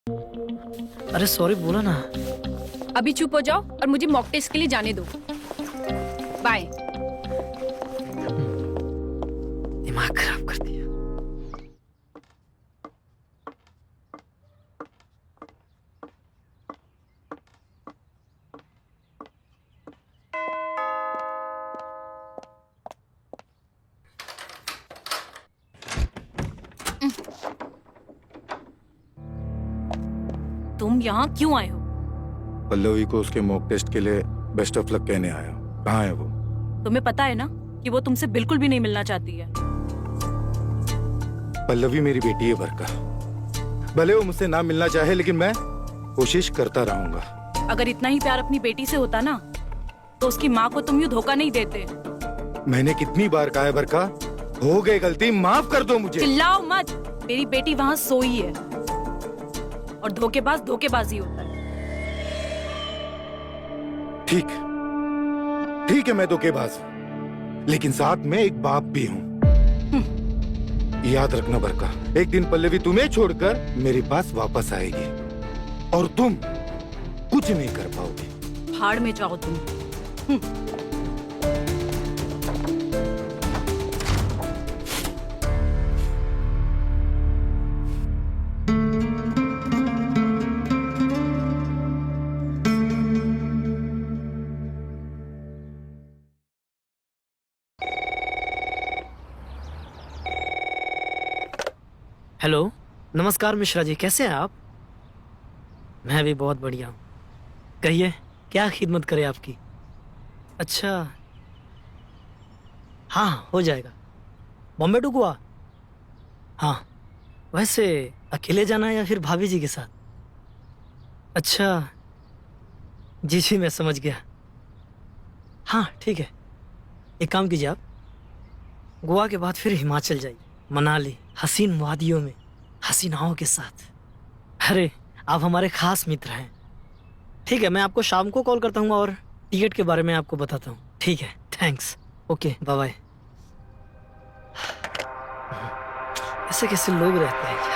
अरे सॉरी बोला ना। अभी चुप हो जाओ और मुझे मॉक टेस्ट के लिए जाने दो। बाय। दिमाग खराब कर दिया। तुम यहाँ क्यों आए हो? पल्लवी को उसके मॉक टेस्ट के लिए बेस्ट ऑफ लक कहने आया हूँ। कहाँ है वो? तुम्हें पता है ना कि वो तुमसे बिल्कुल भी नहीं मिलना चाहती है। पल्लवी मेरी बेटी है बरका। भले वो मुझसे ना मिलना चाहे लेकिन मैं कोशिश करता रहूंगा। अगर इतना ही प्यार अपनी बेटी से होता ना तो उसकी माँ को तुम यूँ धोखा नहीं देते। मैंने कितनी बार कहा है बरका, हो गई गलती, माफ कर दो मुझे। चिल्लाओ मत। मेरी बेटी वहाँ सोई है और धोखेबाज धोखेबाजी होता है। ठीक ठीक है, मैं धोखेबाज हूँ लेकिन साथ में एक बाप भी हूँ। याद रखना बरका, एक दिन पल्लवी तुम्हें छोड़कर मेरे पास वापस आएगी और तुम कुछ नहीं कर पाओगे। भाड़ में जाओ तुम। हेलो, नमस्कार मिश्रा जी, कैसे हैं आप? मैं भी बहुत बढ़िया हूँ। कहिए क्या खिदमत करे आपकी? अच्छा, हाँ हो जाएगा। बॉम्बे टू गोवा? हाँ, वैसे अकेले जाना है या फिर भाभी जी के साथ? अच्छा, जी जी मैं समझ गया। हाँ ठीक है, एक काम कीजिए आप गोवा के बाद फिर हिमाचल जाइए, मनाली, हसीन वादियों में हसीनाओं के साथ। अरे आप हमारे खास मित्र हैं। ठीक है, मैं आपको शाम को कॉल करता हूँ और टिकट के बारे में आपको बताता हूँ। ठीक है, थैंक्स, ओके बाय बाय। ऐसे कैसे लोग रहते हैं यार।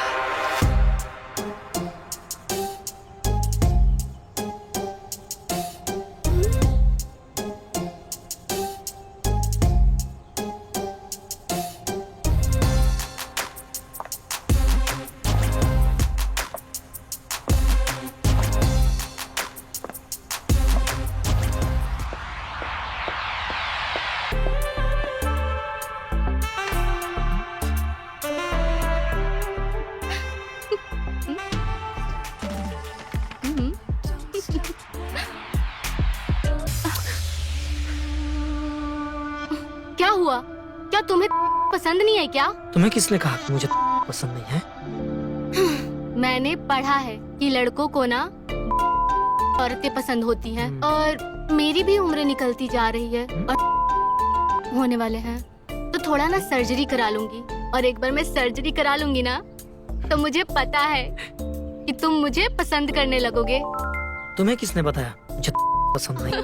क्या हुआ? क्या तुम्हें पसंद नहीं है क्या? तुम्हें किसने कहा कि मुझे पसंद नहीं है? मैंने पढ़ा है कि लड़कों को ना औरतें पसंद होती हैं और मेरी भी उम्र निकलती जा रही है और होने वाले हैं, तो थोड़ा ना सर्जरी करा लूंगी और एक बार मैं सर्जरी करा लूंगी ना तो मुझे पता है कि तुम मुझे पसंद करने लगोगे। तुम्हें किसने बताया मुझे पसंद नहीं?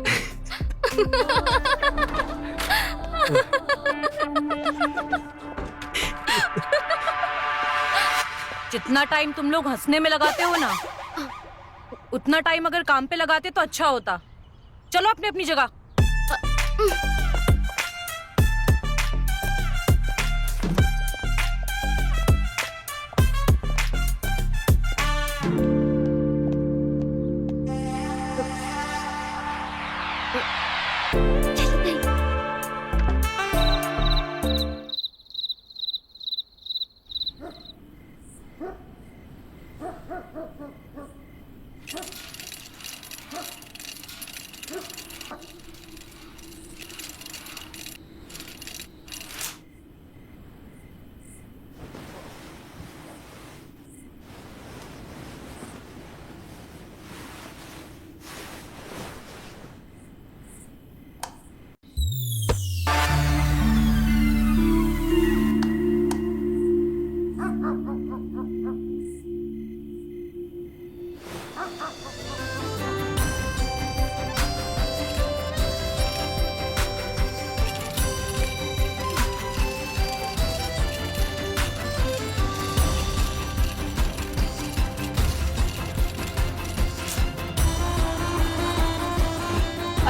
जितना टाइम तुम लोग हंसने में लगाते हो ना, उतना टाइम अगर काम पे लगाते तो अच्छा होता। चलो अपनी अपनी जगह।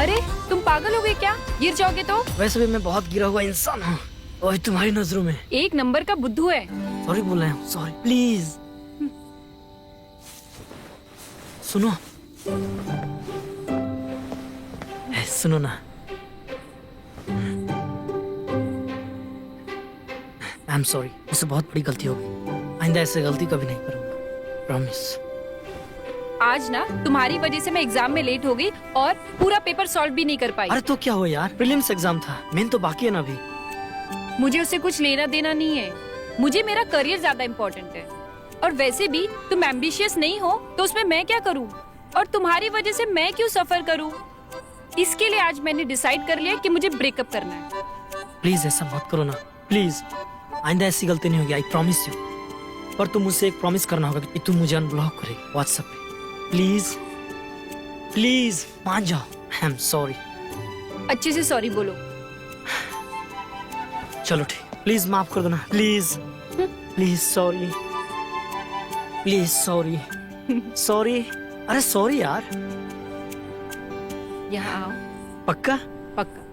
अरे तुम पागल हो गए क्या? गिर जाओगे तो? वैसे भी मैं बहुत गिरा हुआ इंसान हूँ, वही तुम्हारी नजरों में। एक नंबर का बुद्धू है। सॉरी बोल रहे हैं, सॉरी प्लीज। सुनो, सुनो ना, आई एम सॉरी, मुझसे बहुत बड़ी गलती हो गई। आइंदा ऐसे गलती कभी नहीं करूंगा, प्रॉमिस। आज ना तुम्हारी वजह से मैं एग्जाम में लेट हो गई और पूरा पेपर सॉल्व भी नहीं कर पाई। अरे तो क्या हो यार, प्रीलिम्स एग्जाम था, मेन तो बाकी है ना अभी। मुझे उससे कुछ लेना देना नहीं है, मुझे मेरा करियर ज्यादा इम्पोर्टेंट है। और वैसे भी तुम एम्बिशियस नहीं हो तो उसमें मैं क्या करूँ, और तुम्हारी वजह से मैं क्यों सफर करूँ। इसके लिए आज मैंने डिसाइड कर लिया कि मुझे ब्रेकअप करना है। प्लीज ऐसा मत करो ना, प्लीज। आइंदा ऐसी गलती नहीं होगी, आई प्रॉमिस यू। पर तुम मुझसे एक प्रॉमिस करना होगा कि तुम मुझे अनब्लॉक करेगी व्हाट्सएप पे। प्लीज प्लीज मान जाओ, आई एम सॉरी। अच्छे से सॉरी बोलो। चलो ठीक, प्लीज माफ कर दो ना, please please sorry, please sorry sorry. अरे सॉरी यार। यहाँ आओ। पक्का? पक्का।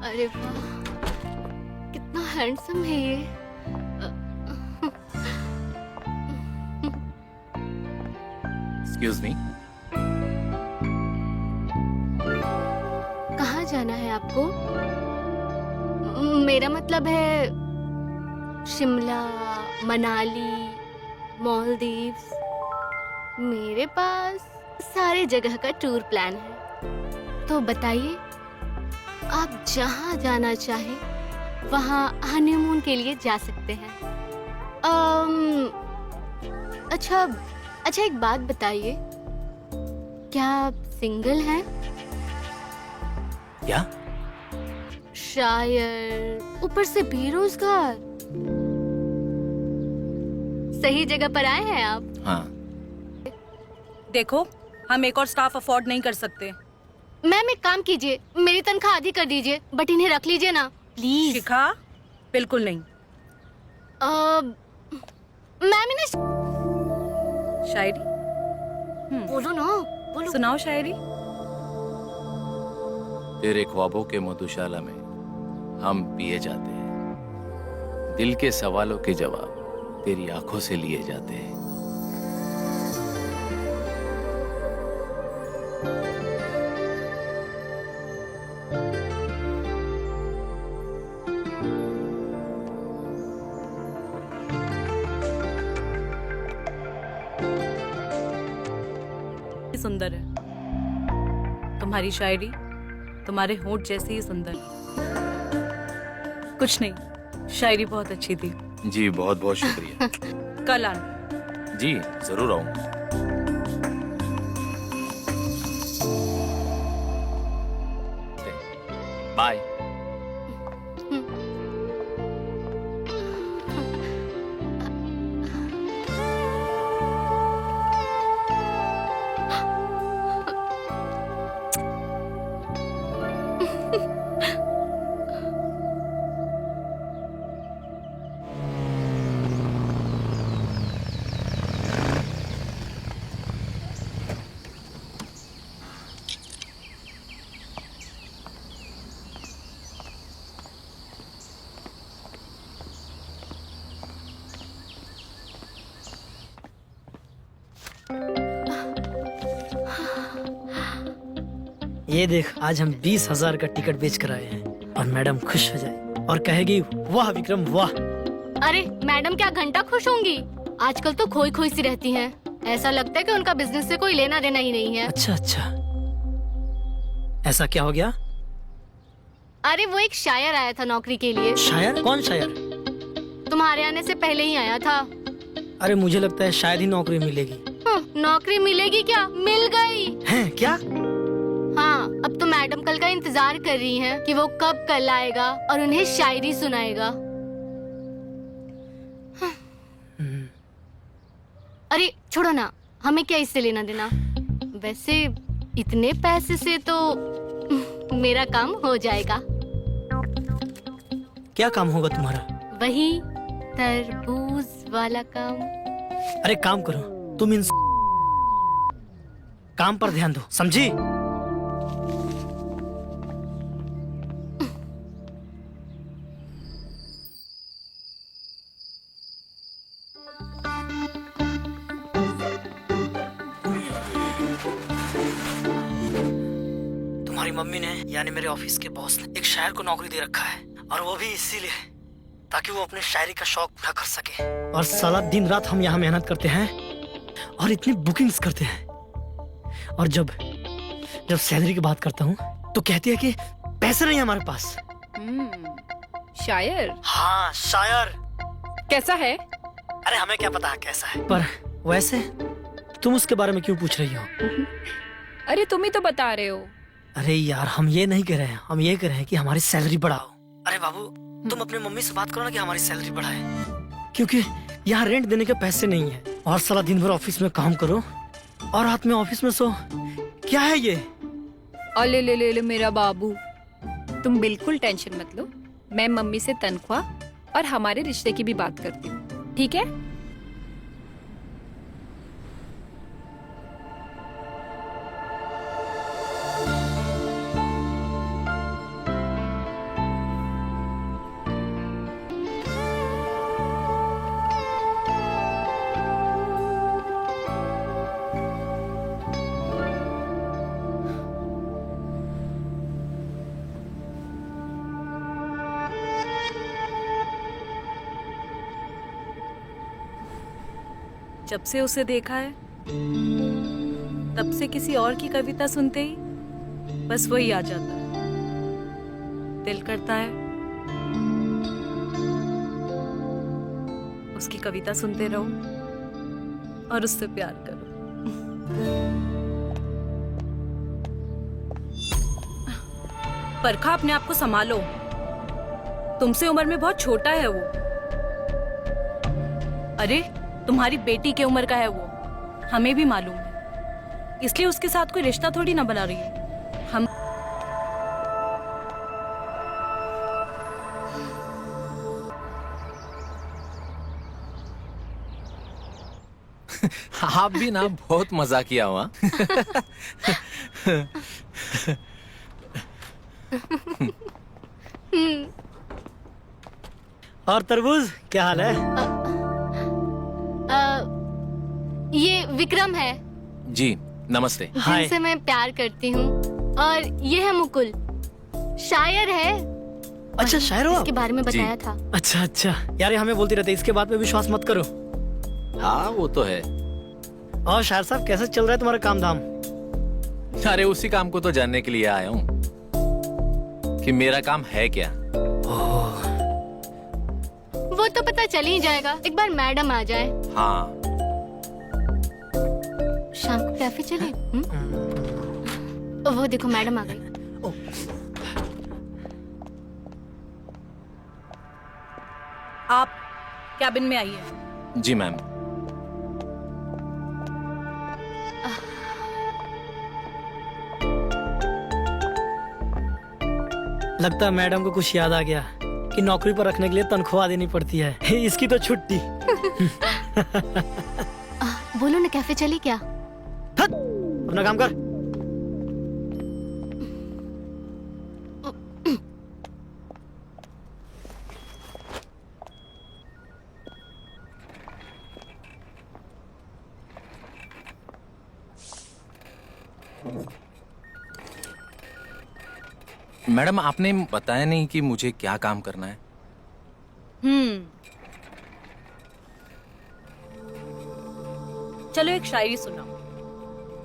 अरे वाह, कितना हैंडसम है ये। एक्सक्यूज मी, कहाँ जाना है आपको? मेरा मतलब है शिमला, मनाली, मालदीव्स। मेरे पास सारे जगह का टूर प्लान है, तो बताइए आप जहाँ जाना चाहें वहाँ हनीमून के लिए जा सकते हैं। अच्छा एक बात बताइए, क्या आप सिंगल हैं? क्या? शायर, ऊपर से बेरोजगार। सही जगह पर आए हैं आप। हाँ देखो, हम एक और स्टाफ अफोर्ड नहीं कर सकते। मैम एक काम कीजिए, मेरी तनख्वाह आधी कर दीजिए, बट इन्हें रख लीजिए ना प्लीज। शिखा, बिल्कुल नहीं। मैम इन्हें शायरी बोलो ना, बोलो। सुनाओ शायरी। तेरे ख्वाबों के मधुशाला में हम पिए जाते हैं, दिल के सवालों के जवाब तेरी आंखों से लिए जाते हैं। सुंदर है तुम्हारी शायरी, तुम्हारे होंठ जैसी ही सुंदर। कुछ नहीं, शायरी बहुत अच्छी थी। जी बहुत बहुत शुक्रिया। कल आना। जी जरूर आऊंगा। बाय। ये देख, आज हम 20,000 का टिकट बेच कर आए हैं और मैडम खुश हो जाए और कहेगी वाह विक्रम वाह। अरे मैडम क्या घंटा खुश होंगी? आजकल तो खोई खोई सी रहती हैं। ऐसा लगता है कि उनका बिजनेस से कोई लेना देना ही नहीं है। अच्छा, ऐसा क्या हो गया? अरे वो एक शायर आया था नौकरी के लिए। शायर? कौन शायर? तुम्हारे आने से पहले ही आया था। अरे मुझे लगता है शायद ही नौकरी मिलेगी। नौकरी मिलेगी क्या? मिल गई। हैं क्या? हाँ, अब तो मैडम मैडम कल का इंतजार कर रही हैं कि वो कब कल आएगा और उन्हें शायरी सुनाएगा। अरे छोड़ो ना, हमें क्या इससे लेना देना। वैसे इतने पैसे से तो मेरा काम हो जाएगा। क्या काम होगा तुम्हारा? वही तरबूज वाला काम। अरे काम करो, तुम इन काम पर ध्यान दो, समझी? तुम्हारी मम्मी ने यानी मेरे ऑफिस के बॉस ने एक शायर को नौकरी दे रखा है, और वो भी इसीलिए ताकि वो अपने शायरी का शौक पूरा कर सके। और साला दिन रात हम यहाँ मेहनत करते हैं और इतनी बुकिंग्स करते हैं, और जब सैलरी की बात करता हूँ तो कहती है कि पैसे नहीं है हमारे पास। शायर? हाँ शायर। कैसा है? अरे हमें क्या पता कैसा है, पर वैसे तुम उसके बारे में क्यों पूछ रही हो? अरे तुम ही तो बता रहे हो। अरे यार हम ये नहीं कह रहे हैं, हम ये कह रहे हैं कि हमारी सैलरी बढ़ाओ। अरे बाबू तुम अपने मम्मी से बात करो ना कि हमारी सैलरी बढ़ाए, क्योंकि यहाँ रेंट देने के पैसे नहीं है। और साला दिन भर ऑफिस में काम करो और रात में ऑफिस में सो, क्या है ये? अले ले ले ले मेरा बाबू, तुम बिल्कुल टेंशन मत लो। मैं मम्मी से तनख्वाह और हमारे रिश्ते की भी बात करती हूँ, ठीक है? जब से उसे देखा है तब से किसी और की कविता सुनते ही बस वही आ जाता है। दिल करता है उसकी कविता सुनते रहो और उससे प्यार करो। परखा, अपने आप को संभालो, तुमसे उम्र में बहुत छोटा है वो। अरे तुम्हारी बेटी की उम्र का है वो, हमें भी मालूम है, इसलिए उसके साथ कोई रिश्ता थोड़ी ना बना रही है। हम आप भी ना बहुत मजा किया हुआ। और तरबूज क्या हाल है? ये विक्रम है, जी नमस्ते। हाय। जिनसे मैं प्यार करती हूँ, और ये है मुकुल, शायर है। अच्छा शायर हो आप? इसके बारे में जी। बताया था। अच्छा अच्छा यार ये हमें बोलती रहते, इसके बाद में विश्वास मत करो। हाँ वो तो है। और शायर साहब कैसे चल रहा है तुम्हारा काम धाम? अरे उसी काम को तो जानने के लिए आया हूँ कि मेरा काम है क्या। वो तो पता चल ही जाएगा, एक बार मैडम आ जाए। हाँ शाम को कैफे चले? वो देखो मैडम आ गई। आप कैबिन में आइए। जी मैम। लगता है मैडम को कुछ याद आ गया कि नौकरी पर रखने के लिए तनख्वाह देनी पड़ती है। इसकी तो छुट्टी। बोलो ना कैफे चले क्या? अपना काम कर। मैडम आपने बताया नहीं कि मुझे क्या काम करना है। चलो एक शायरी सुनाओ।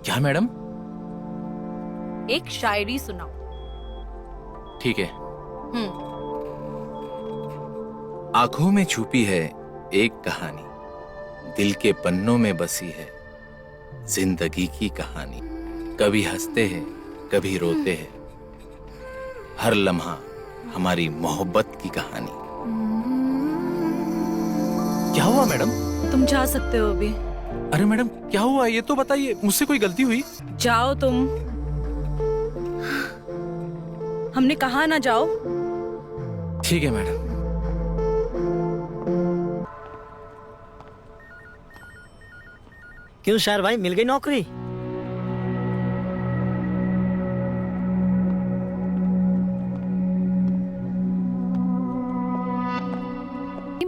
क्या मैडम? एक शायरी सुनाओ। ठीक है। हम्म आंखों में छुपी है एक कहानी, दिल के पन्नों में बसी है जिंदगी की कहानी। कभी हंसते हैं कभी रोते हैं, हर लम्हा हमारी मोहब्बत की कहानी। क्या हुआ मैडम? तुम जा सकते हो अभी। अरे मैडम क्या हुआ ये तो बताइए, मुझसे कोई गलती हुई? जाओ तुम। हमने कहा ना जाओ। ठीक है मैडम। क्यों शायर भाई, मिल गई नौकरी?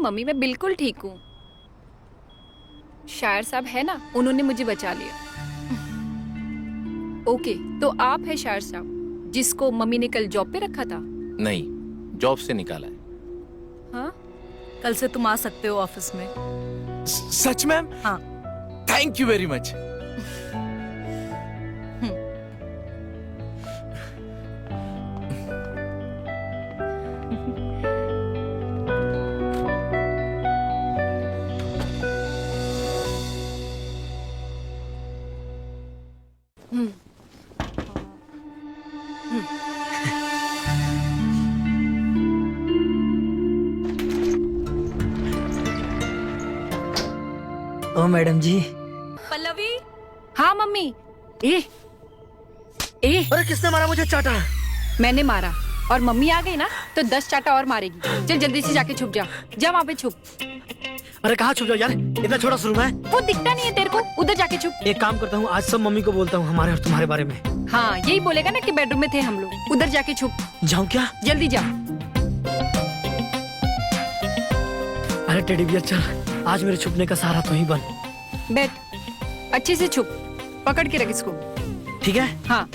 मम्मी मैं बिल्कुल ठीक हूँ। शायर साहब है ना, उन्होंने मुझे बचा लिया। ओके, तो आप है शायर साहब जिसको मम्मी ने कल जॉब पे रखा था? नहीं, जॉब से निकाला है। हाँ, कल से तुम आ सकते हो ऑफिस में। सच मैम? हाँ। Thank you very much. ओ मैडम जी। पल्लवी। हाँ मम्मी। ए अरे किसने मारा मुझे चाटा? मैंने मारा, और मम्मी आ गई ना तो 10 चाटा और मारेगी। चल जल्दी से जाके छुप जा, जा वहाँ पे छुप। अरे कहाँ छुप जाओ यार, इतना छोटा सा रूम है। वो दिखता नहीं है तेरे को, उधर जाके छुप। एक काम करता हूँ, आज सब मम्मी को बोलता हूँ हमारे और तुम्हारे बारे में। हाँ यही बोलेगा ना कि बेडरूम में थे हम लोग। उधर जाके छुप। जाऊँ क्या? जल्दी जा। अरे टेडी बियर चल, आज मेरे छुपने का सहारा तो ही बन। बैठ, अच्छे से छुप, पकड़ के रख इसको। ठीक है? हाँ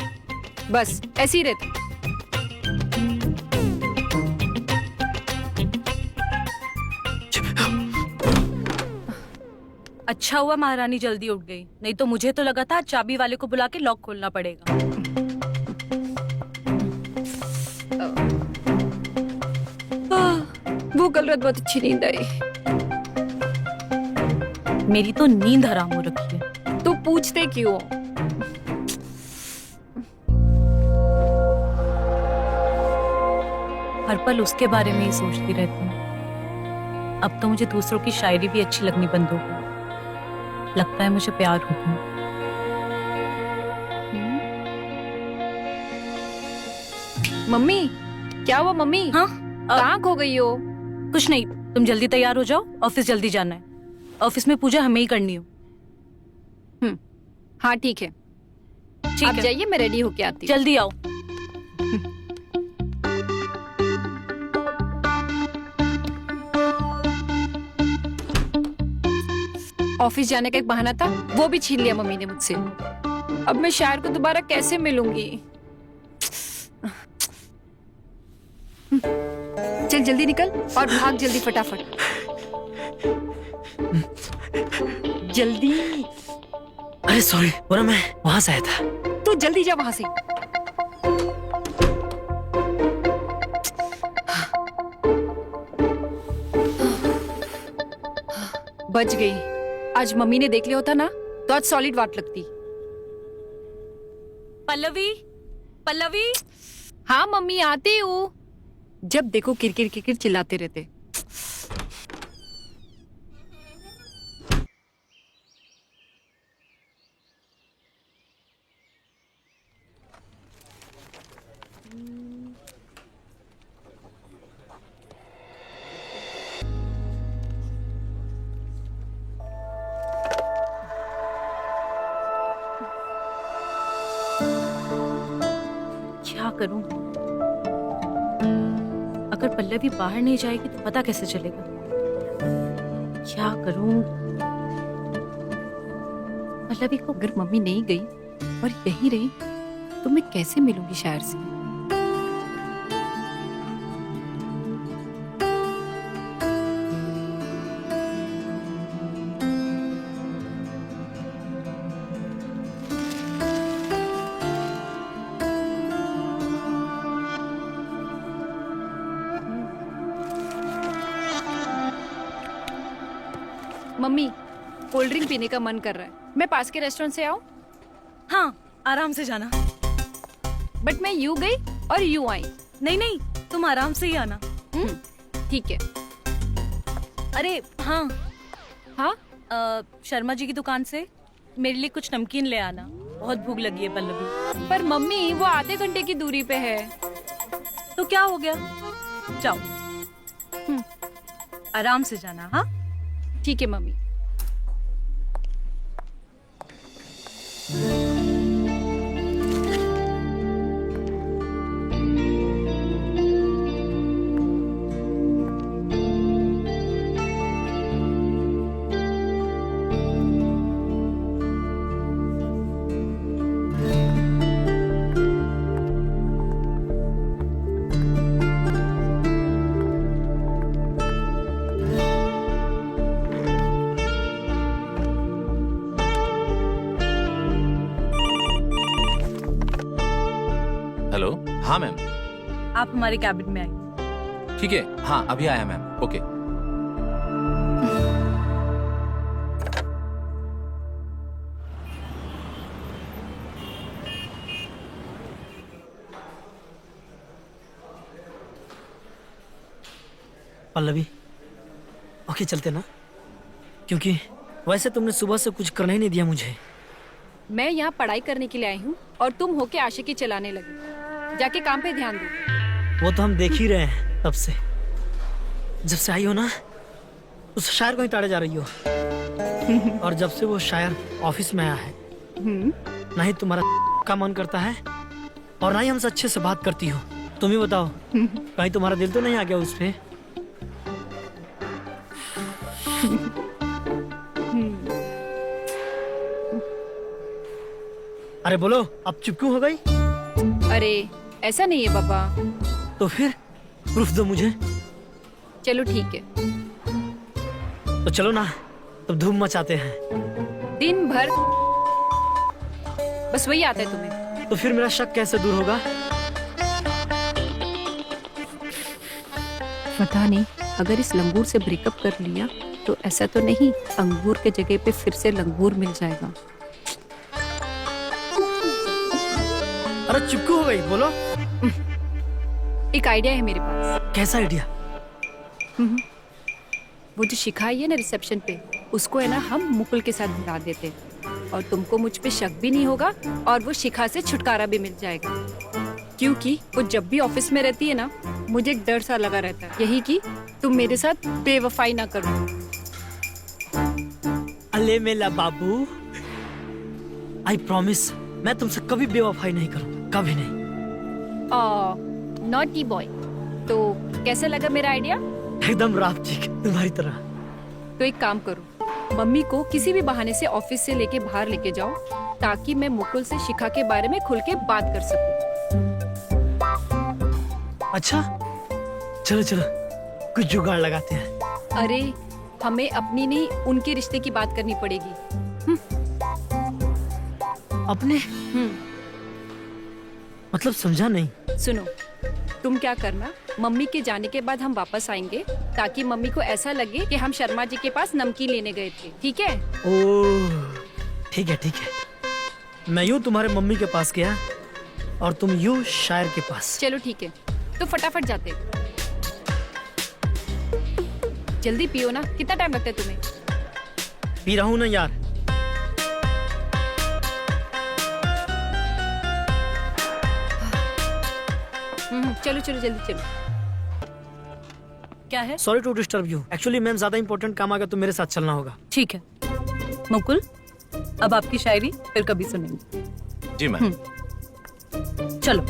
बस ऐसे ही रहते। अच्छा हुआ महारानी जल्दी उठ गई, नहीं तो मुझे तो लगा था चाबी वाले को बुला के लॉक खोलना पड़ेगा। वो कल रात बहुत अच्छी नींद आई। मेरी तो नींद हराम हो रखी है। तो पूछते क्यों? हर पल उसके बारे में ही सोचती रहती हूँ। अब तो मुझे दूसरों की शायरी भी अच्छी लगनी बंद हो गई। लगता है मुझे प्यार हो गया। मम्मी क्या हुआ मम्मी? हाँ कहाँ खो गई हो? कुछ नहीं, तुम जल्दी तैयार हो जाओ, ऑफिस जल्दी जाना है। ऑफिस में पूजा हमें ही करनी हो। हाँ ठीक है, ठीक आप है, जाइए, मैं रेडी होके आती हूँ। जल्दी आओ। ऑफिस जाने का एक बहाना था, वो भी छीन लिया मम्मी ने मुझसे। अब मैं शायर को दोबारा कैसे मिलूंगी? चल जल्दी निकल और भाग जल्दी फटाफट। जल्दी। अरे सॉरी, वो ना मैं वहां से आया था। तू जल्दी जा वहां से। बच गई। आज मम्मी ने देख लिया होता ना तो आज सॉलिड वाट लगती। पल्लवी, पल्लवी। हाँ मम्मी आती हूँ। जब देखो किरकिर किरकिर चिल्लाते रहते। क्या करूं? अगर पल्लवी बाहर नहीं जाएगी तो पता कैसे चलेगा? क्या करूं? पल्लवी को अगर मम्मी नहीं गई और यहीं रही तो मैं कैसे मिलूंगी शायर से? मम्मी कोल्ड ड्रिंक पीने का मन कर रहा है, मैं पास के रेस्टोरेंट से आऊं? हाँ, आराम से जाना। बट मैं यूं गई और यूं आई, नहीं नहीं, तुम आराम से ही आना। ठीक है। अरे हाँ, हाँ, शर्मा जी की दुकान से मेरे लिए कुछ नमकीन ले आना, बहुत भूख लगी है पल्लवी। पर मम्मी वो आधे घंटे की दूरी पे है। तो क्या हो गया, जाओ। आराम से जाना। हाँ ठीक है मम्मी। हेलो। हाँ मैम। आप हमारे कैबिन में आइए। ठीक है, हाँ अभी आया मैम। ओके। पल्लवी, ओके चलते ना, क्योंकि वैसे तुमने सुबह से कुछ करने ही नहीं दिया मुझे। मैं यहाँ पढ़ाई करने के लिए आई हूँ और तुम होके आशिकी चलाने लगी। जाके काम पे ध्यान दो। वो तो हम देख ही रहे हैं तब से, जब से आई हो ना उस शायर को ही ताड़े जा रही हो। और जब से वो शायर ऑफिस में आया है, ना ही तुम्हारा का मन करता है और ना ही हमसे अच्छे से बात करती हो। तुम ही बताओ, कहीं तुम्हारा दिल तो नहीं आ गया उस पे? अरे बोलो, अब चुप क्यों हो गई? अरे ऐसा नहीं है पापा। तो फिर प्रूफ दो मुझे। चलो ठीक है। तो चलो ना, तब धूम मचाते हैं। दिन भर बस वही आता है तुम्हें। तो फिर मेरा शक कैसे दूर होगा? पता नहीं, अगर इस लंगूर से ब्रेकअप कर लिया तो ऐसा तो नहीं अंगूर के जगह पे फिर से लंगूर मिल जाएगा। अरे चुप क्यों हो गई? बोलो। एक आइडिया है मेरे पास। कैसा आइडिया? वो जो शिखा आई है ना रिसेप्शन पे, उसको है ना हम मुकुल के साथ मिला देते हैं और तुमको मुझ पे शक भी नहीं होगा और वो शिखा से छुटकारा भी मिल जाएगा। क्योंकि वो जब भी ऑफिस में रहती है ना, मुझे डर सा लगा रहता है, यही कि तुम मेरे साथ बेवफाई ना करो। अले मेला बाबू, आई प्रॉमिस मैं तुमसे कभी बेवफाई नहीं करूँ, कभी नहीं। Naughty boy. तो कैसा लगा मेरा आइडिया? एकदम रात ठीक तुम्हारी तरह। तो एक काम करो, मम्मी को किसी भी बहाने से ऑफिस से लेके बाहर लेके जाओ ताकि मैं मुकुल से शिखा के बारे में खुल के बात कर सकूं। अच्छा चलो चलो, कुछ जुगाड़ लगाते हैं। अरे हमें अपनी नहीं उनके रिश्ते की बात करनी पड़ेगी। अपने मतलब समझा नहीं। सुनो, तुम क्या करना, मम्मी के जाने के बाद हम वापस आएंगे ताकि मम्मी को ऐसा लगे कि हम शर्मा जी के पास नमकीन लेने गए थे। ठीक है? ओह ठीक है ठीक है। मैं यूं तुम्हारे मम्मी के पास गया और तुम यूं शायर के पास। चलो ठीक है, तो फटाफट जाते। जल्दी पियो ना, कितना टाइम लगता है तुम्हें? पी रहा हूं ना यार। चलो चलो जल्दी चलो। क्या है? Sorry to disturb you, actually ma'am ज्यादा इंपॉर्टेंट काम आ गया तो मेरे साथ चलना होगा। ठीक है मुकुल, अब आपकी शायरी फिर कभी सुनेंगे। जी मैम। चलो।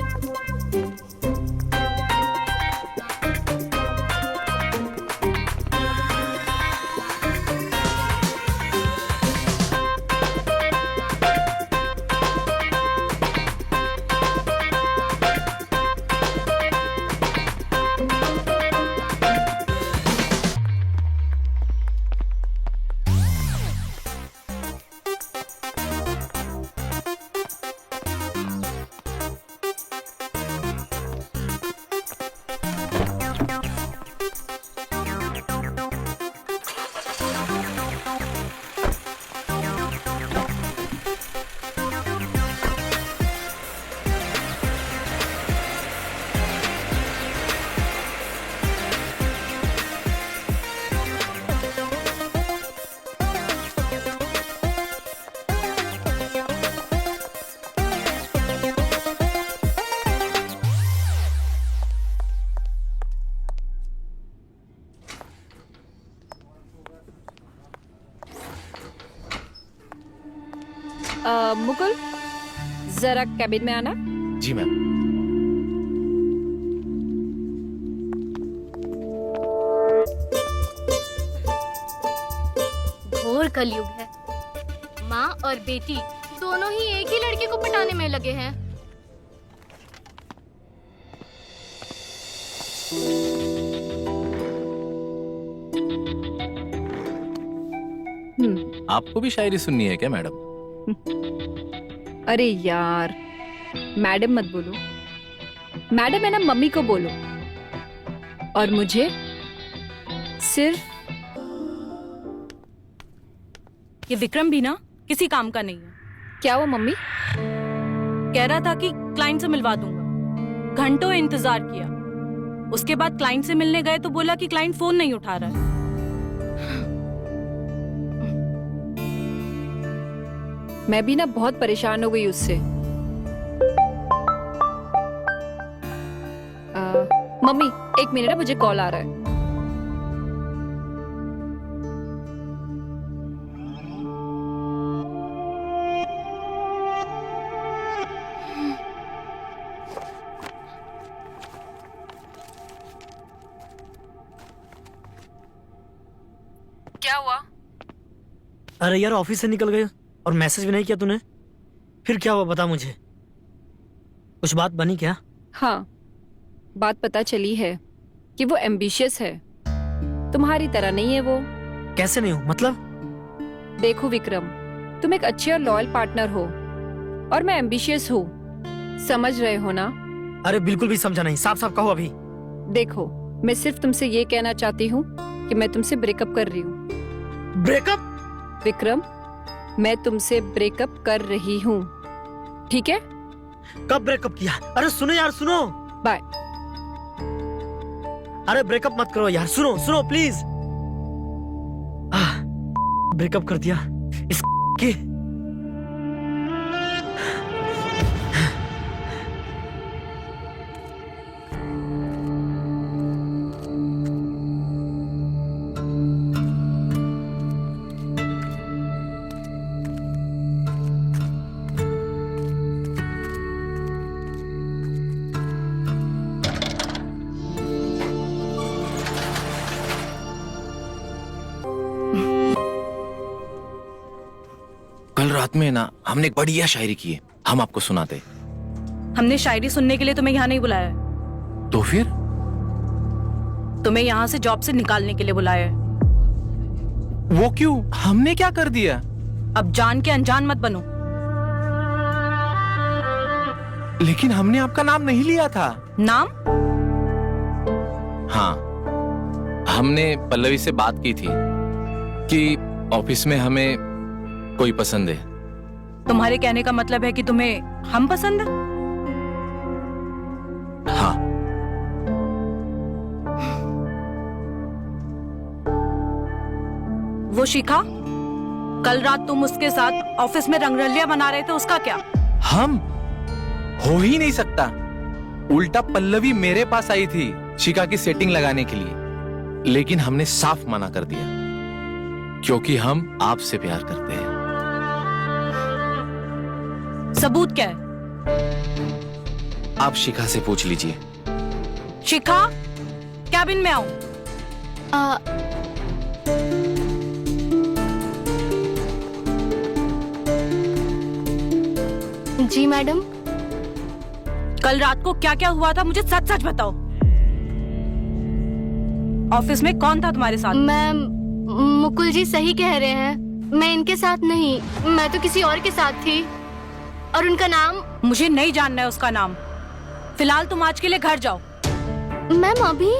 मुकुल, जरा कैबिन में आना। जी मैम। घोर कलयुग है। माँ और बेटी दोनों ही एक ही लड़के को पटाने में लगे हैं। आपको भी शायरी सुननी है क्या मैडम? अरे यार, मैडम मत बोलो। मैडम है ना, मम्मी को बोलो। और मुझे सिर्फ ये विक्रम भी ना किसी काम का नहीं है। क्या हुआ मम्मी? कह रहा था कि क्लाइंट से मिलवा दूंगा। घंटों इंतजार किया, उसके बाद क्लाइंट से मिलने गए तो बोला कि क्लाइंट फोन नहीं उठा रहा है। मैं भी ना बहुत परेशान हो गई उससे। मम्मी एक मिनट, मुझे कॉल आ रहा है। क्या हुआ? अरे यार, ऑफिस से निकल गए और मैसेज भी नहीं किया तूने। फिर क्या हुआ बता मुझे। कुछ बात बनी क्या? हाँ, बात पता चली है कि वो एम्बिशियस है। तुम्हारी तरह नहीं है वो। कैसे नहीं हूँ मतलब? देखो विक्रम, तुम एक अच्छे और लॉयल पार्टनर हो और मैं एम्बिशियस हूँ। समझ रहे हो ना? अरे बिल्कुल भी समझा नहीं, साफ साफ कहो अभी। देखो, मैं सिर्फ तुमसे ये कहना चाहती हूँ कि मैं तुमसे ब्रेकअप कर रही हूँ। ब्रेकअप? विक्रम, मैं तुमसे ब्रेकअप कर रही हूँ, ठीक है? कब ब्रेकअप किया? अरे सुनो यार, सुनो। बाय। अरे ब्रेकअप मत करो यार, सुनो सुनो प्लीज। ब्रेकअप कर दिया इसकी। कल रात में ना हमने एक बढ़िया शायरी की है, हम आपको सुनाते। हमने शायरी सुनने के लिए तुम्हें यहाँ नहीं बुलाया है। तो फिर? तुम्हें यहाँ से जॉब से निकालने के लिए बुलाया है। वो क्यों? हमने क्या कर दिया? अब जान के अनजान मत बनो। लेकिन हमने आपका नाम नहीं लिया था। नाम? हाँ, हमने पल्लवी से बात की थी कि ऑफिस में हमें कोई पसंद है। तुम्हारे कहने का मतलब है कि तुम्हें हम पसंद है? हाँ। वो शिखा, कल रात तुम उसके साथ ऑफिस में रंगरलिया बना रहे थे, उसका क्या? हम? हो ही नहीं सकता। उल्टा पल्लवी मेरे पास आई थी शिखा की सेटिंग लगाने के लिए, लेकिन हमने साफ मना कर दिया क्योंकि हम आपसे प्यार करते हैं। सबूत क्या है? आप शिखा से पूछ लीजिए। शिखा, कैबिन में आओ। जी मैडम। कल रात को क्या क्या हुआ था मुझे सच सच बताओ। ऑफिस में कौन था तुम्हारे साथ? मैम, मुकुल जी सही कह रहे हैं। मैं इनके साथ नहीं, मैं तो किसी और के साथ थी। और उनका नाम? मुझे नहीं जानना है उसका नाम। फिलहाल तुम आज के लिए घर जाओ। मैम अभी?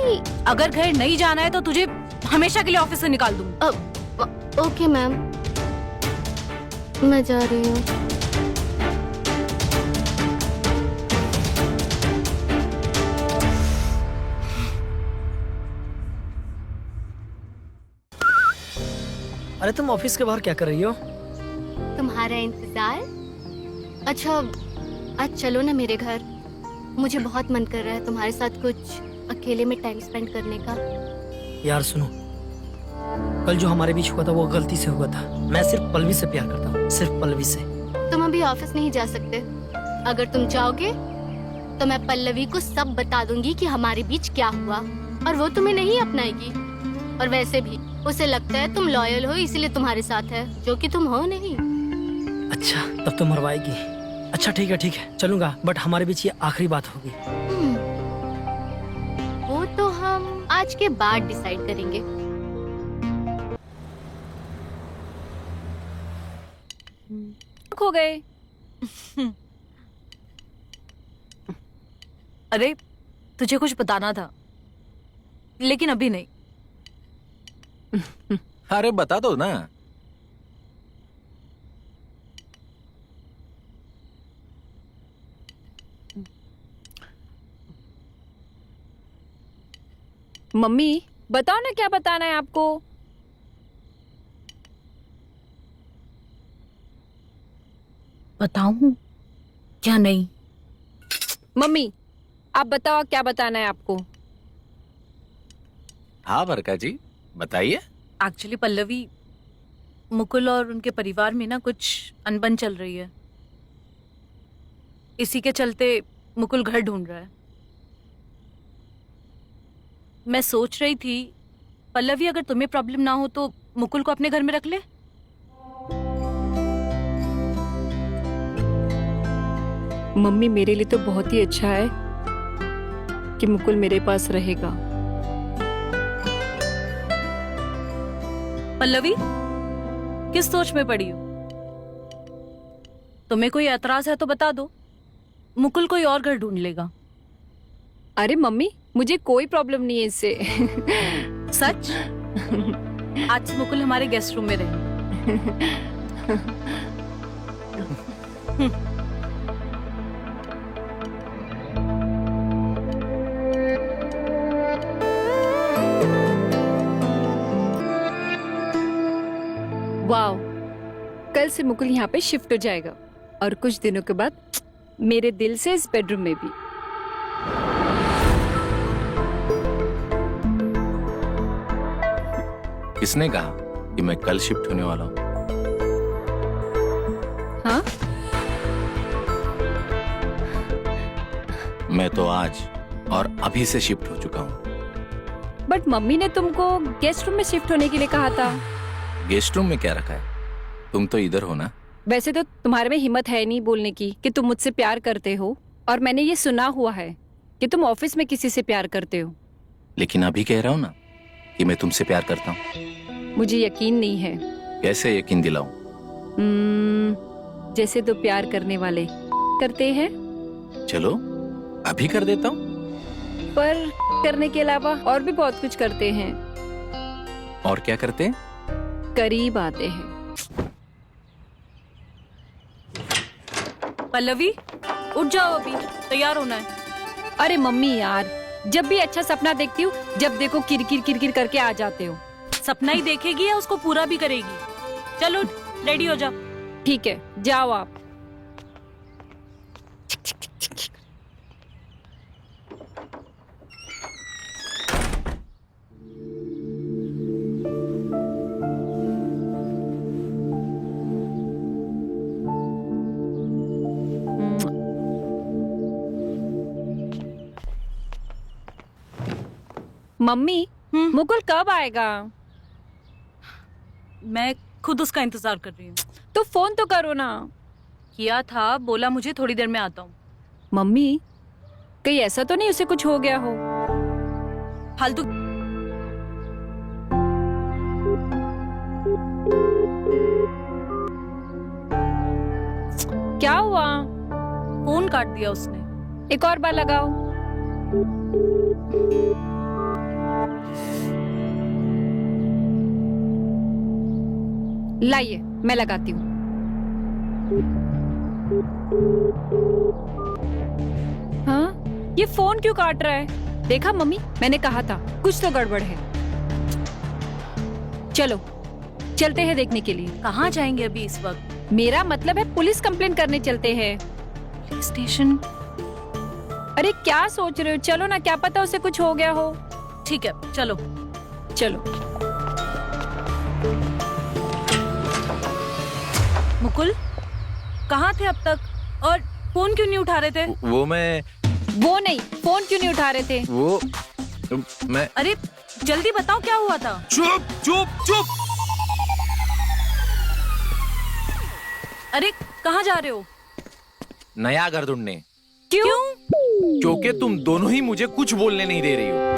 अगर घर नहीं जाना है तो तुझे हमेशा के लिए ऑफिस से निकाल दूंगी। ओके मैम, मैं जा रही हूँ। अरे तुम ऑफिस के बाहर क्या कर रही हो? तुम्हारा इंतजार। अच्छा, आज चलो ना मेरे घर। मुझे बहुत मन कर रहा है तुम्हारे साथ कुछ अकेले में टाइम स्पेंड करने का। यार सुनो, कल जो हमारे बीच हुआ था वो गलती से हुआ था। मैं सिर्फ पल्लवी से प्यार करता हूँ, सिर्फ पल्लवी से। तुम अभी ऑफिस नहीं जा सकते। अगर तुम चाहोगे तो मैं पल्लवी को सब बता दूंगी कि हमारे बीच क्या हुआ, और वो तुम्हें नहीं अपनाएगी। और वैसे भी उसे लगता है तुम लॉयल हो, इसलिए तुम्हारे साथ है, जो कि तुम हो नहीं। अच्छा, तब तो मरवाएगी। अच्छा ठीक है, चलूंगा, बट हमारे बीच ये आखिरी बात होगी। वो तो हम आज के बाद डिसाइड करेंगे। खो गए। अरे तुझे कुछ बताना था, लेकिन अभी नहीं। अरे बता दो ना। मम्मी बताओ ना, क्या बताना है आपको? बताऊं क्या? नहीं। मम्मी आप बताओ क्या बताना है आपको? हाँ बरका जी, बताइए। एक्चुअली पल्लवी, मुकुल और उनके परिवार में ना कुछ अनबन चल रही है। इसी के चलते मुकुल घर ढूंढ रहा है। मैं सोच रही थी पल्लवी, अगर तुम्हें प्रॉब्लम ना हो तो मुकुल को अपने घर में रख ले। मम्मी मेरे लिए तो बहुत ही अच्छा है कि मुकुल मेरे पास रहेगा। पल्लवी किस सोच में पड़ी हो? तुम्हें कोई एतराज है तो बता दो, मुकुल कोई और घर ढूंढ लेगा। अरे मम्मी मुझे कोई प्रॉब्लम नहीं है इससे। सच? आज से मुकुल हमारे गेस्ट रूम में रहेंगे। वाओ, कल से मुकुल यहाँ पे शिफ्ट हो जाएगा और कुछ दिनों के बाद मेरे दिल से इस बेडरूम में भी। किसने कहा कि मैं कल शिफ्ट होने वाला हूँ? हाँ? मैं तो आज और अभी से शिफ्ट हो चुका हूँ। बट मम्मी ने तुमको गेस्ट रूम में शिफ्ट होने के लिए कहा था। गेस्ट रूम में क्या रखा है? तुम तो इधर हो ना। वैसे तो तुम्हारे में हिम्मत है नहीं बोलने की कि तुम मुझसे प्यार करते हो, और मैंने ये सुना हुआ है कि तुम ऑफिस में किसी से प्यार करते हो। लेकिन अभी कह रहा हूँ ना कि मैं तुमसे प्यार करता हूँ। मुझे यकीन नहीं है। कैसे यकीन दिलाऊं? जैसे तो प्यार करने वाले करते हैं। चलो अभी कर देता हूँ। पर करने के अलावा और भी बहुत कुछ करते हैं। और क्या करते हैं? करीब आते हैं। पल्लवी उठ जाओ, अभी तैयार होना है। अरे मम्मी यार, जब भी अच्छा सपना देखती हूँ, जब देखो किरकिर किरकिर करके आ जाते हो। सपना ही देखेगी या उसको पूरा भी करेगी? चलो रेडी हो जाओ। ठीक है, जाओ आप। मम्मी मुकुल कब आएगा? मैं खुद उसका इंतजार कर रही हूँ। तो फोन तो करो ना। किया था, बोला मुझे थोड़ी देर में आता हूँ। मम्मी कहीं ऐसा तो नहीं उसे कुछ हो गया हो? फालतू। क्या हुआ? फोन काट दिया उसने। एक और बार लगाओ। लाइए मैं लगाती हूँ। हाँ, ये फोन क्यों काट रहा है? देखा मम्मी, मैंने कहा था कुछ तो गड़बड़ है। चलो चलते हैं देखने के लिए। कहाँ जाएंगे अभी इस वक्त? मेरा मतलब है पुलिस कंप्लेन करने चलते हैं। Police station? अरे क्या सोच रहे हो, चलो ना, क्या पता उसे कुछ हो गया हो। ठीक है चलो। चलो। मुकुल कहाँ थे अब तक? और फोन क्यों नहीं उठा रहे थे? वो मैं वो नहीं, फोन क्यों नहीं उठा रहे थे? वो मैं अरे जल्दी बताओ क्या हुआ था? चुप चुप चुप। अरे कहाँ जा रहे हो? नया घर ढूंढने। क्यों? क्योंकि तुम दोनों ही मुझे कुछ बोलने नहीं दे रही हो।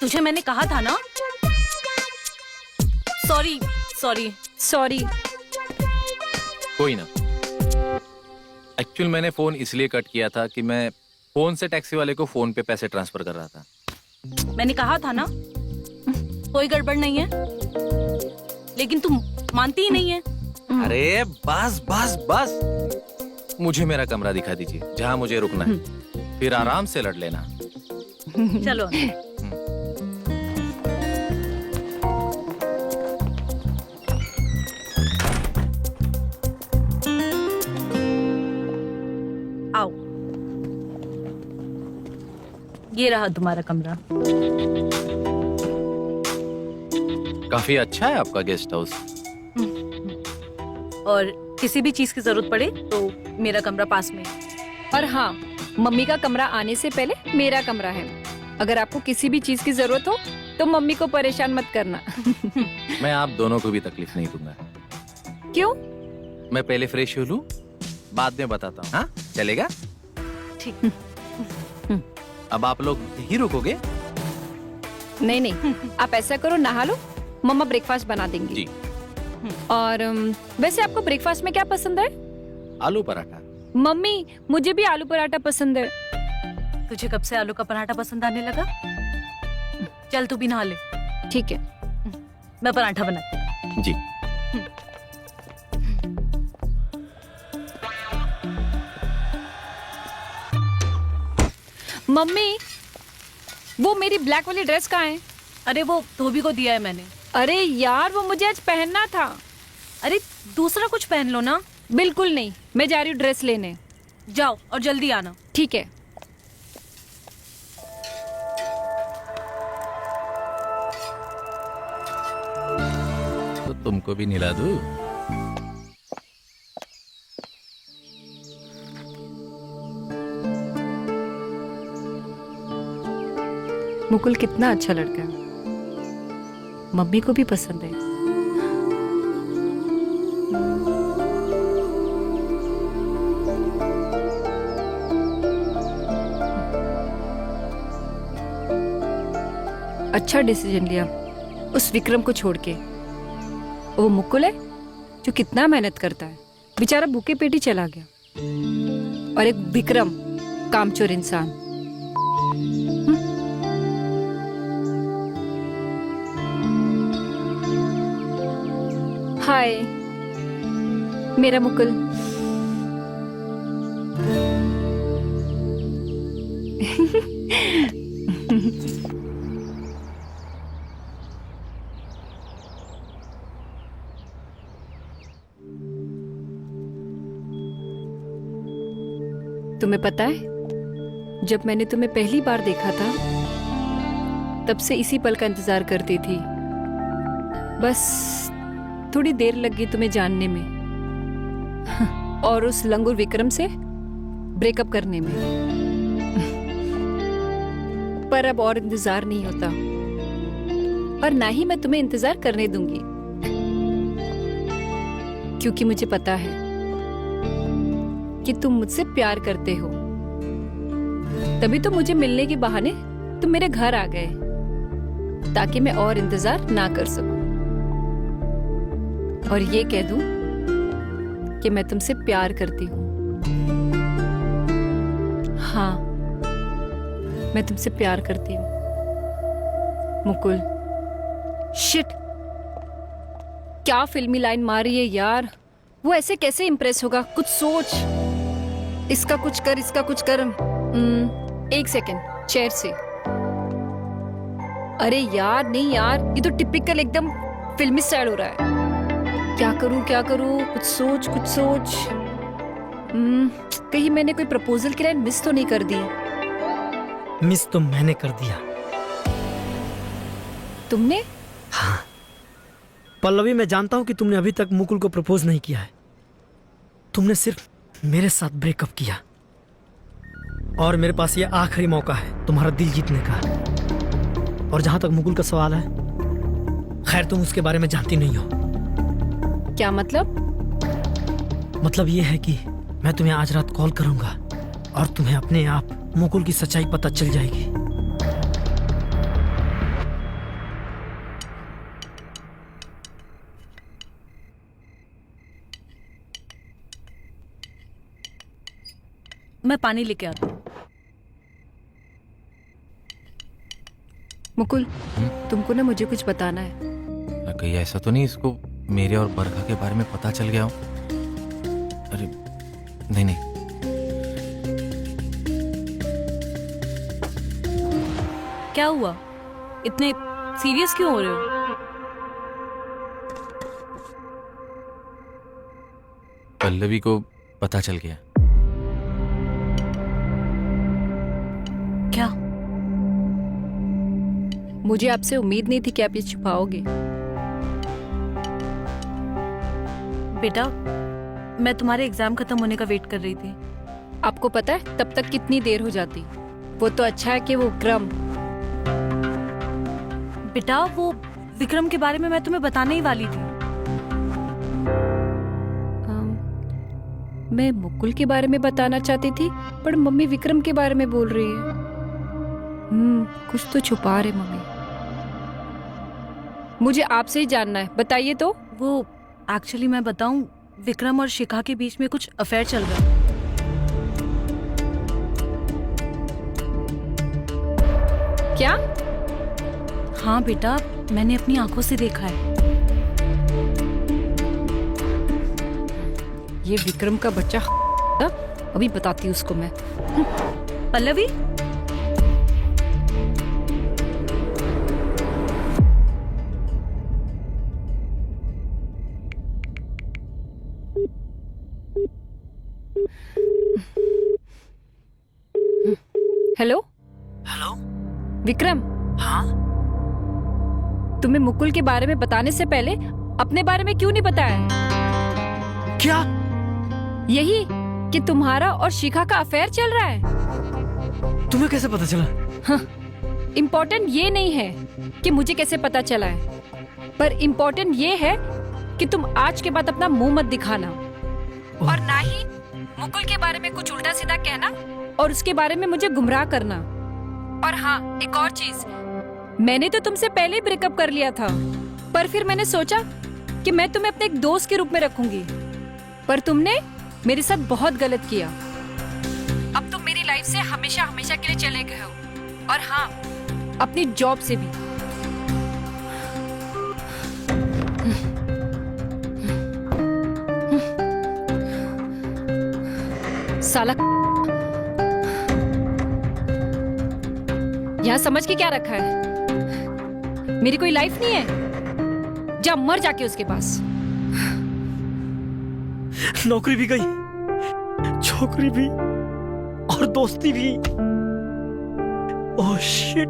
तुझे मैंने कहा था ना। Sorry sorry. सॉरी। कोई ना। एक्चुअल मैंने फोन इसलिए कट किया था कि मैं फोन से टैक्सी वाले को फोन पे पैसे ट्रांसफर कर रहा था। मैंने कहा था ना कोई गड़बड़ नहीं है, लेकिन तुम मानती ही नहीं है। अरे बस बस बस, मुझे मेरा कमरा दिखा दीजिए जहाँ मुझे रुकना है, फिर आराम से लड़ लेना। चलो। आओ, ये रहा तुम्हारा कमरा। काफी अच्छा है आपका गेस्ट हाउस। और किसी भी चीज की जरूरत पड़े तो मेरा कमरा पास में है। और हाँ, मम्मी का कमरा आने से पहले मेरा कमरा है। अगर आपको किसी भी चीज की जरूरत हो तो मम्मी को परेशान मत करना। मैं आप दोनों को भी तकलीफ नहीं दूंगा। क्यों? मैं पहले फ्रेश हो लूं, बाद में बताता हूँ। हाँ चलेगा? ठीक। अब आप लोग यहीं रुकोगे? नहीं नहीं, आप ऐसा करो, नहा लो, मम्मा ब्रेकफास्ट बना देंगी। जी। और वैसे आपको ब्रेकफास्ट में क्या पसंद है? आलू पराठा। मम्मी, मुझे भी आलू पराठा पसंद है। तुझे कब से आलू का पराठा पसंद आने लगा? चल तू भी नहा ले, ठीक है। मैं पराठा बनाती हूँ। जी। मम्मी, वो मेरी ब्लैक वाली ड्रेस कहाँ है? अरे वो धोबी को दिया है मैंने। अरे यार, वो मुझे आज पहनना था। अरे दूसरा कुछ पहन लो ना। बिल्कुल नहीं, मैं जा रही हूँ ड्रेस लेने। जाओ और जल्दी आना। ठीक है। तो तुमको भी निला दूं? मुकुल कितना अच्छा लड़का है, मम्मी को भी पसंद है। अच्छा डिसीजन लिया उस विक्रम को छोड़ के। वो मुकुल है जो कितना मेहनत करता है, बेचारा भूखे पेट ही चला गया। और एक विक्रम, कामचोर इंसान। हाय मेरा मुकुल। तुम्हें पता है, जब मैंने तुम्हें पहली बार देखा था तब से इसी पल का इंतजार करती थी। बस थोड़ी देर लग गई तुम्हें जानने में और उस लंगूर विक्रम से ब्रेकअप करने में। पर अब और इंतजार नहीं होता और ना ही मैं तुम्हें इंतजार करने दूंगी, क्योंकि मुझे पता है कि तुम मुझसे प्यार करते हो। तभी तो मुझे मिलने के बहाने तुम मेरे घर आ गए, ताकि मैं और इंतजार ना कर सकूं और ये कह दूं कि मैं तुमसे प्यार करती हूँ। हाँ, मैं तुमसे प्यार करती हूँ मुकुल। शिट, क्या फिल्मी लाइन मारी है यार। वो ऐसे कैसे इम्प्रेस होगा? कुछ सोच। इसका कुछ कर, इसका कुछ कर। एक सेकेंड, चेयर से। अरे यार नहीं यार, ये तो टिपिकल एकदम फिल्मी स्टाइल हो रहा है। क्या करूं क्या करूं? कुछ सोच कुछ सोच। कहीं मैंने कोई प्रपोजल की लाइन मिस तो नहीं कर दी? मिस तो मैंने कर दिया। तुमने? हाँ पल्लवी, मैं जानता हूं कि तुमने अभी तक मुकुल को प्रपोज नहीं किया है, तुमने सिर्फ मेरे साथ ब्रेकअप किया और मेरे पास ये आखिरी मौका है तुम्हारा दिल जीतने का। और जहां तक मुकुल का सवाल है, खैर तुम उसके बारे में जानती नहीं हो। क्या मतलब? मतलब ये है कि मैं तुम्हें आज रात कॉल करूंगा और तुम्हें अपने आप मुकुल की सच्चाई पता चल जाएगी। मैं पानी लेके आता हूँ। मुकुल, तुमको ना मुझे कुछ बताना है। कहीं ऐसा तो नहीं इसको मेरे और बरखा के बारे में पता चल गया हो? अरे नहीं नहीं, क्या हुआ? इतने सीरियस क्यों हो रहे हो? पल्लवी को पता चल गया। क्या? मुझे आपसे उम्मीद नहीं थी कि आप ये छुपाओगे। बेटा, मैं तुम्हारे एग्जाम खत्म होने का वेट कर रही थी। आपको पता है तब तक कितनी देर हो जाती। वो तो अच्छा है कि वो विक्रम। बेटा, वो विक्रम के बारे में मैं तुम्हें बताने ही वाली थी। मैं मुकुल के बारे में बताना चाहती थी, पर मम्मी विक्रम के बारे में बोल रही है। कुछ तो छुपा रहे मम्मी। मुझे आपसे ही जानना है, बताइए तो। वो एक्चुअली मैं बताऊं, विक्रम और शिखा के बीच में कुछ अफेयर चल रहा है। क्या? हाँ बेटा, मैंने अपनी आंखों से देखा है। ये विक्रम का बच्चा अभी बताती हूँ उसको मैं। Pallavi, hello hello. विक्रम, हाँ, तुम्हें मुकुल के बारे में बताने से पहले अपने बारे में क्यों नहीं बताया? क्या? यही कि तुम्हारा और शिखा का अफेयर चल रहा है। तुम्हें कैसे पता चला? इम्पोर्टेंट ये नहीं है कि मुझे कैसे पता चला है, पर इम्पोर्टेंट ये है कि तुम आज के बाद अपना मुंह मत दिखाना और ना ही मुकुल के बारे में कुछ उल्टा सीधा कहना और उसके बारे में मुझे गुमराह करना। और हाँ, एक और चीज, मैंने तो तुमसे पहले ही ब्रेकअप कर लिया था, पर फिर मैंने सोचा कि मैं तुम्हें अपने एक दोस्त के रूप में रखूंगी, पर तुमने मेरे साथ बहुत गलत किया। अब तुम मेरी लाइफ से हमेशा हमेशा के लिए चले गए हो, और हाँ, अपनी जॉब से भी। साला, यहाँ समझ के क्या रखा है? मेरी कोई लाइफ नहीं है, जा मर जाके उसके पास। नौकरी भी गई, छोकरी भी और दोस्ती भी। Oh shit.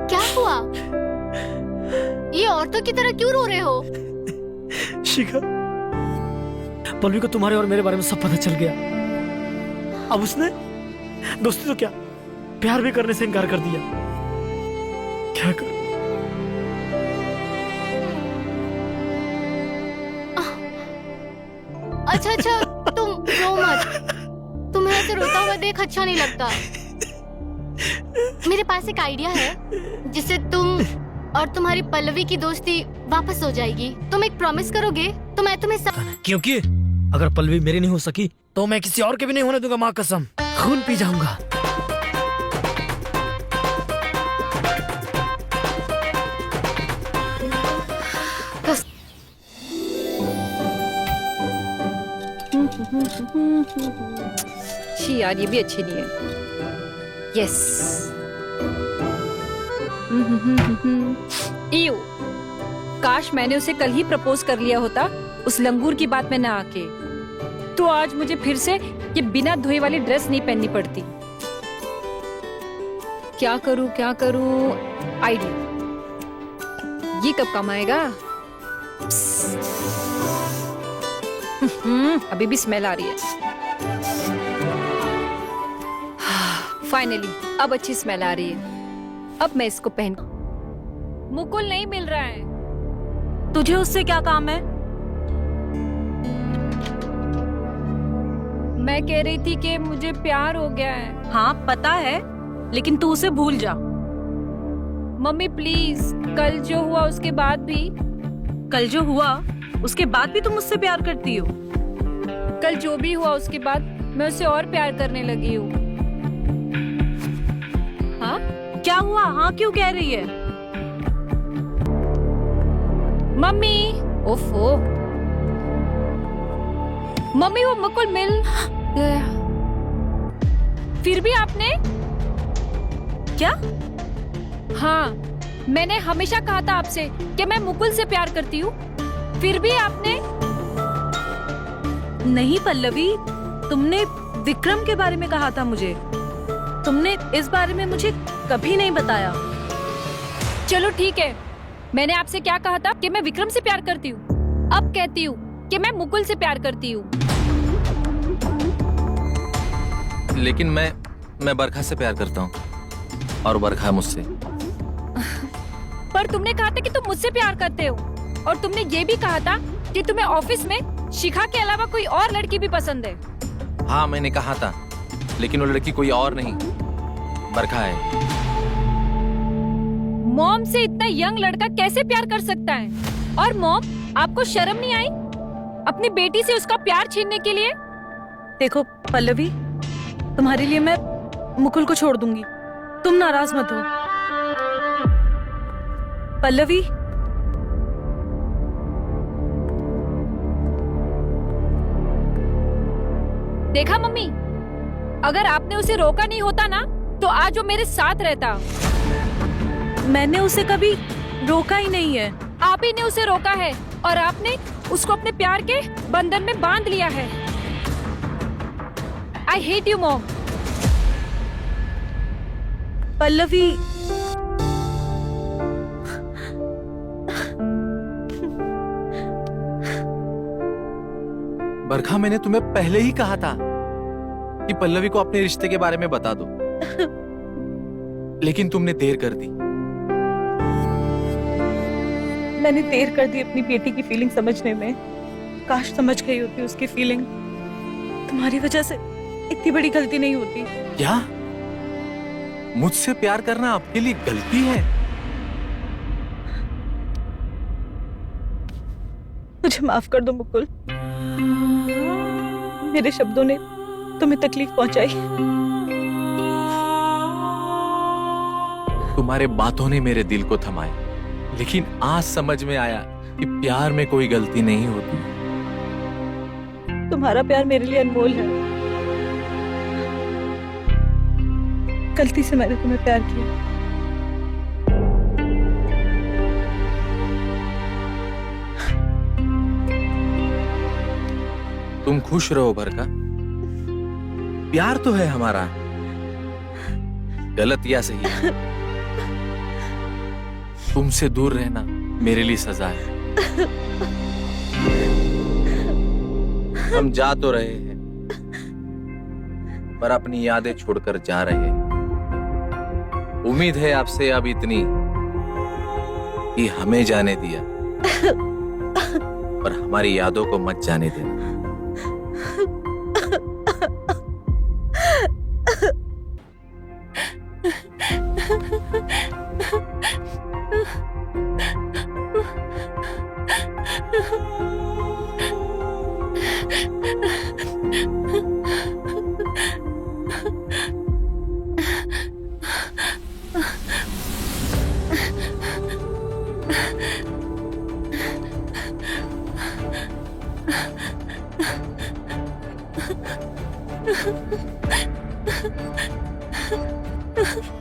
क्या हुआ? ये औरतों की तरह क्यों रो रहे हो? शिखा, पल्लवी को तुम्हारे और मेरे बारे में सब पता चल गया। अब उसने दोस्ती तो क्या, प्यार भी करने से इनकार कर दिया। क्या कर? अच्छा, तुम रो मत। तुम्हें ऐसे रोता हुआ देख अच्छा नहीं लगता। मेरे पास एक आइडिया है जिससे तुम और तुम्हारी पल्लवी की दोस्ती वापस हो जाएगी। तुम एक प्रॉमिस करोगे तो मैं तुम्हें क्योंकि अगर पल्लवी मेरी नहीं हो सकी तो मैं किसी और के भी नहीं होने दूंगा। माँ कसम, खून पी जाऊंगा। छी यार, ये भी अच्छी नहीं है। यस। इयो, काश मैंने उसे कल ही प्रपोज कर लिया होता, उस लंगूर की बात में ना आके। तो आज मुझे फिर से ये बिना धोए वाली ड्रेस नहीं पहननी पड़ती। क्या करूं? आइडिया, ये कब काम आएगा? अभी भी स्मेल आ रही है। फाइनली अब अच्छी स्मेल आ रही है। अब मैं इसको पहन। मुकुल नहीं मिल रहा है। तुझे उससे क्या काम है? मैं कह रही थी कि मुझे प्यार हो गया है। हाँ पता है, लेकिन तू उसे भूल जा। मम्मी प्लीज, कल जो हुआ उसके बाद भी। कल जो हुआ उसके बाद भी तुम मुझसे प्यार करती हो? कल जो भी हुआ उसके बाद मैं उससे और प्यार करने लगी हूँ। हाँ क्या हुआ? हाँ क्यों कह रही है? मम्मी, ओफो, मम्मी वो मुकुल मिल गया। फिर भी आपने? क्या? हाँ, मैंने हमेशा कहा था आपसे कि मैं मुकुल से प्यार करती हूँ। फिर भी आपने? नहीं पल्लवी, तुमने विक्रम के बारे में कहा था मुझे। तुमने इस बारे में मुझे कभी नहीं बताया। चलो ठीक है, मैंने आपसे क्या कहा था कि मैं विक्रम से प्यार करती हूँ। अब कहती हूँ कि मैं मुकुल से प्यार करती हूँ। लेकिन मैं बरखा से प्यार करता हूँ और बरखा मुझसे। पर तुमने कहा था कि तुम मुझसे प्यार करते हो, और तुमने ये भी कहा था कि तुम्हें ऑफिस में शिखा के अलावा कोई और लड़की भी पसंद है। हाँ मैंने कहा था, लेकिन वो लड़की कोई और नहीं, बरखा है। मॉम से इतना यंग लड़का कैसे प्यार कर सकता है? और मॉम, आपको शर्म नहीं आई अपनी बेटी से उसका प्यार छीनने के लिए? देखो पल्लवी, तुम्हारे लिए मैं मुकुल को छोड़ दूंगी, तुम नाराज मत हो। पल्लवी, देखा मम्मी, अगर आपने उसे रोका नहीं होता ना तो आज वो मेरे साथ रहता। मैंने उसे कभी रोका ही नहीं है। आप ही ने उसे रोका है और आपने उसको अपने प्यार के बंधन में बांध लिया है। I hate you mom. Pallavi, Barkha, मैंने तुम्हें पहले ही कहा था कि पल्लवी को अपने रिश्ते के बारे में बता दो, लेकिन तुमने देर कर दी। मैंने देर कर दी अपनी बेटी की फीलिंग समझने में। काश समझ गई होती उसकी फीलिंग। तुम्हारी वजह से इतनी बड़ी गलती नहीं होती। क्या मुझसे प्यार करना आपके लिए गलती है? मुझे माफ कर दो मुकुल, मेरे शब्दों ने तुम्हें तकलीफ पहुंचाई। तुम्हारे बातों ने मेरे दिल को थमाया, लेकिन आज समझ में आया कि प्यार में कोई गलती नहीं होती। तुम्हारा प्यार मेरे लिए अनमोल है। गलती से मैंने तुम्हें प्यार किया। तुम खुश रहो बरखा, प्यार तो है हमारा, गलत या सही तुमसे दूर रहना मेरे लिए सजा है। हम जा तो रहे हैं, पर अपनी यादें छोड़कर जा रहे हैं। उम्मीद है आपसे अब इतनी कि हमें जाने दिया, पर हमारी यादों को मत जाने देना।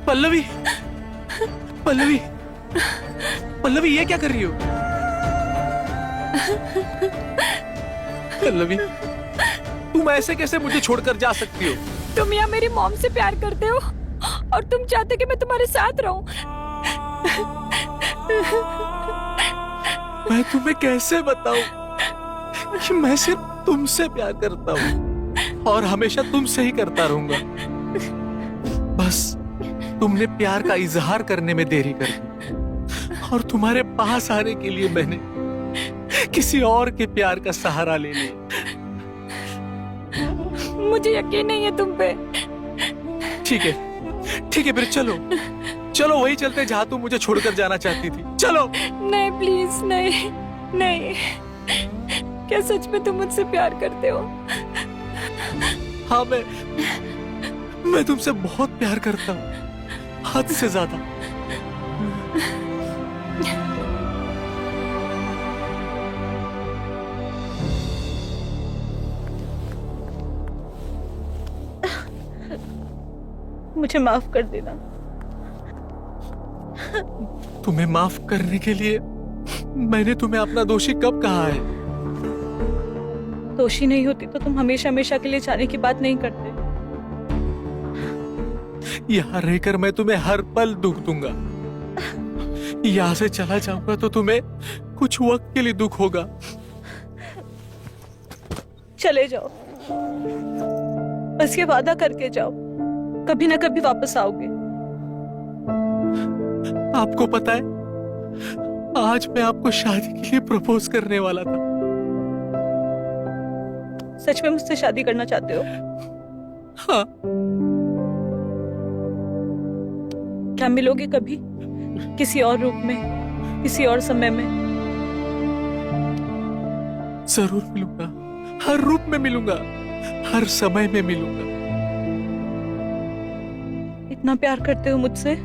पल्लवी, पल्लवी, पल्लवी, ये क्या कर रही हो? पल्लवी, तुम ऐसे कैसे मुझे छोड़कर जा सकती हो? तुम यहाँ मेरी मॉम से प्यार करते हो और तुम चाहते कि मैं तुम्हारे साथ रहूं। मैं तुम्हें कैसे बताऊं कि मैं सिर्फ तुमसे प्यार करता हूं और हमेशा तुमसे ही करता रहूंगा। बस तुमने प्यार का इजहार करने में देरी कर दी और तुम्हारे पास आने के लिए मैंने किसी और के प्यार का सहारा ले लिया। मुझे यकीन नहीं है तुम पे। ठीक है फिर चलो वही चलते जहां तुम मुझे छोड़कर जाना चाहती थी। चलो। नहीं प्लीज, नहीं नहीं। क्या सच में तुम मुझसे प्यार करते हो? हाँ, मैं तुमसे बहुत प्यार करता हूँ, हद से ज्यादा। मुझे माफ कर देना। तुम्हें माफ करने के लिए मैंने तुम्हें अपना दोषी कब कहा है? दोषी नहीं होती तो तुम हमेशा हमेशा के लिए जाने की बात नहीं करते। यहाँ रहकर मैं तुम्हें हर पल दुख दूंगा। यहाँ से चला जाऊंगा तो तुम्हें कुछ वक्त के लिए दुख होगा। चले जाओ, बस ये वादा करके जाओ, कभी ना कभी वापस आओगे। आपको पता है, आज मैं आपको शादी के लिए प्रपोज करने वाला था। सच में मुझसे शादी करना चाहते हो? हाँ। क्या मिलोगे कभी, किसी और रूप में, किसी और समय में? जरूर मिलूंगा, हर रूप में मिलूंगा, हर समय में मिलूंगा। इतना प्यार करते हो मुझसे?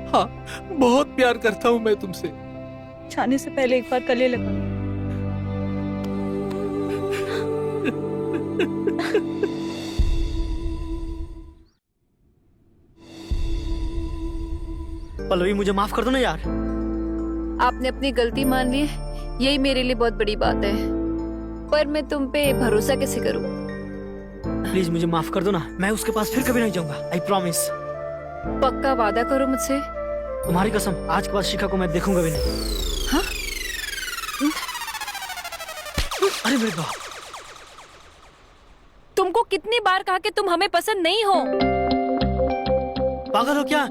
हाँ, बहुत प्यार करता हूं मैं तुमसे। जाने से पहले एक बार गले लगा। पल्लवी मुझे माफ कर दो ना यार। आपने अपनी गलती मान ली, यही मेरे लिए बहुत बड़ी बात है। पर मैं तुम पे भरोसा कैसे करूं? प्लीज मुझे माफ कर दो ना, मैं उसके पास फिर कभी नहीं जाऊंगा। I promise. पक्का वादा करो मुझसे। तुम्हारी कसम, आज के बाद शिखा को मैं देखूंगा भी नहीं। हाँ? अरे मेरे बाप, तुमको कितनी बार कहा कि तुम हमें पसंद नहीं हो? पागल हो क्या?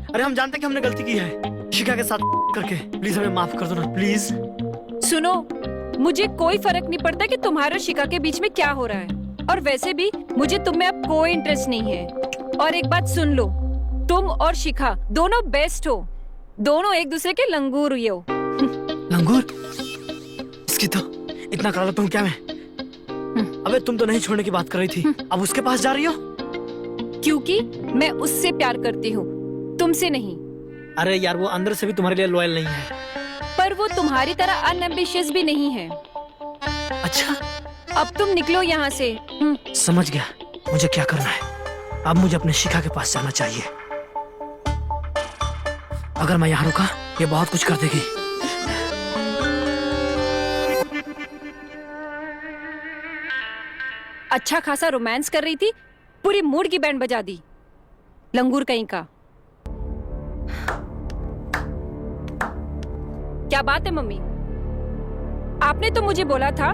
अरे हम जानते हैं कि हमने गलती की है शिखा के साथ करके। प्लीज हमें माफ कर दो ना, प्लीज। सुनो, मुझे कोई फर्क नहीं पड़ता कि तुम्हारा शिखा के बीच में क्या हो रहा है, और वैसे भी मुझे तुम में अब कोई इंटरेस्ट नहीं है। और एक बात सुन लो, तुम और शिखा दोनों बेस्ट हो, दोनों एक दूसरे के लंगूर हुए हो। लंगूर? इसकी तो इतना करा लेता हूँ क्या मैं? अबे तुम तो नहीं छोड़ने की बात कर रही थी, अब उसके पास जा रही हो? क्योंकि मैं उससे प्यार करती हूँ, तुमसे नहीं। अरे यार, वो अंदर से भी तुम्हारे लिए लॉयल नहीं है। पर वो तुम्हारी तरह अनएम्बिशियस भी नहीं है। अच्छा, अब तुम निकलो यहाँ से। समझ गया मुझे क्या करना है। अब मुझे अपने शिखा के पास जाना चाहिए। अगर मैं यहाँ रुका, ये बहुत कुछ कर देगी। अच्छा खासा रोमांस कर रही थी, पूरी मूड की बैंड बजा दी, लंगूर कहीं का। क्या बात है मम्मी? आपने तो मुझे बोला था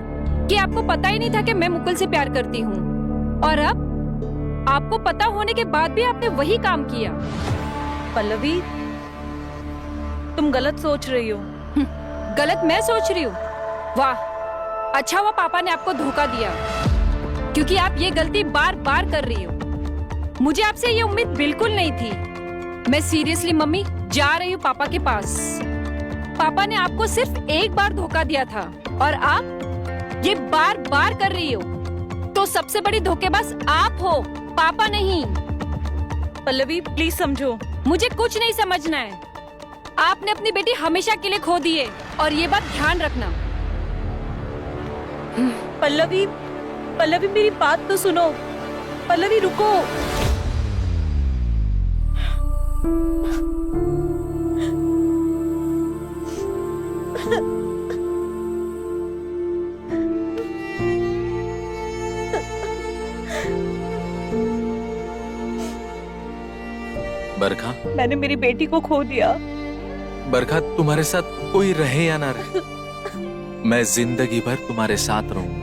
कि आपको पता ही नहीं था कि मैं मुकुल से प्यार करती हूँ, और अब आपको पता होने के बाद भी आपने वही काम किया। पल्लवी, तुम गलत सोच रही हो। गलत मैं सोच रही हूँ? वाह, अच्छा हुआ पापा ने आपको धोखा दिया, क्योंकि आप ये गलती बार बार कर रही हो। मुझे आपसे ये उम्मीद बिल्कुल नहीं थी। मैं सीरियसली मम्मी जा रही हूँ पापा के पास। पापा ने आपको सिर्फ एक बार धोखा दिया था, और आप ये बार बार कर रही हो, तो सबसे बड़ी धोखेबाज आप हो, पापा नहीं। पल्लवी प्लीज समझो। मुझे कुछ नहीं समझना है। आपने अपनी बेटी हमेशा के लिए खो दी है, और ये बात ध्यान रखना। पल्लवी, पल्लवी मेरी बात तो सुनो। पल्लवी रुको। बरखा, मैंने मेरी बेटी को खो दिया। बरखा, तुम्हारे साथ कोई रहे या ना रहे, मैं जिंदगी भर तुम्हारे साथ रहूंगा।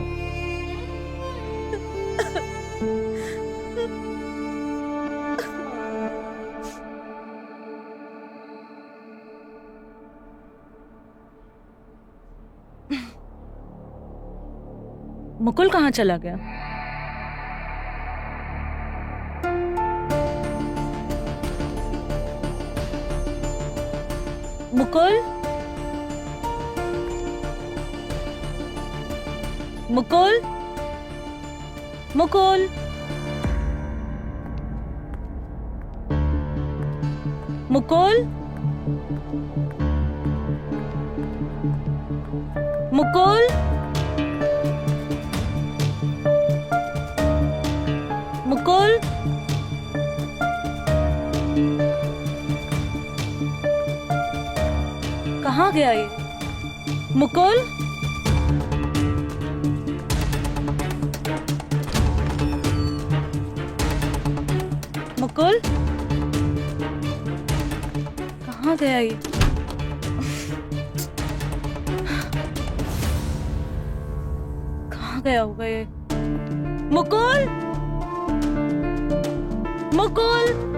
मुकुल कहाँ चला गया? मुकुल, मुकुल, मुकुल, मुकुल, मुकुल, मुकुल, कहाँ गया ये? मुकुल, मुकुल, कहाँ गया ये? कहाँ गया होगा ये? मुकुल, मुकुल,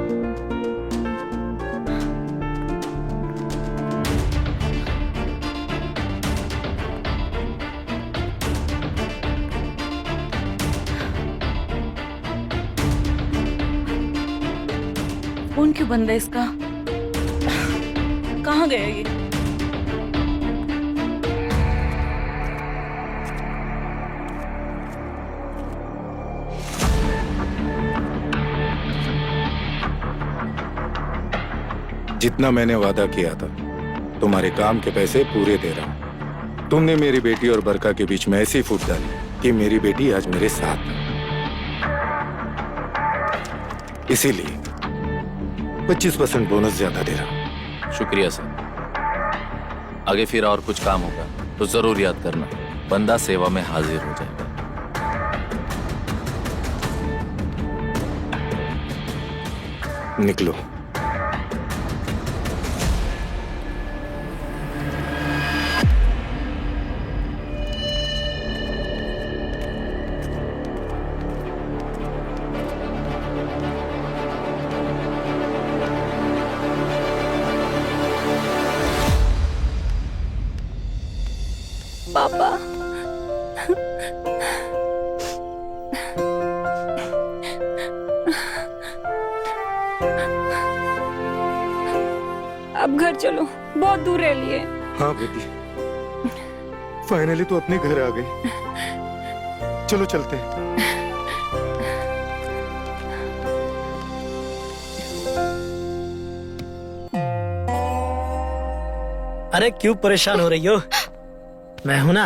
फोन क्यों बंद है इसका? कहाँ गया ये? जितना मैंने वादा किया था, तुम्हारे काम के पैसे पूरे दे रहा हूं। तुमने मेरी बेटी और बरका के बीच में ऐसी फूट डाली कि मेरी बेटी आज मेरे साथ है। इसीलिए 25% बोनस ज्यादा दे रहा हूं। शुक्रिया सर। आगे फिर और कुछ काम होगा तो जरूर याद करना, बंदा सेवा में हाजिर हो जाएगा। निकलो। पापा, अब घर चलो, बहुत दूर रह लिए। हाँ बेटी, फाइनली तो अपने घर आ गई। चलो चलते हैं। अरे क्यों परेशान हो रही हो? मैं हूं ना।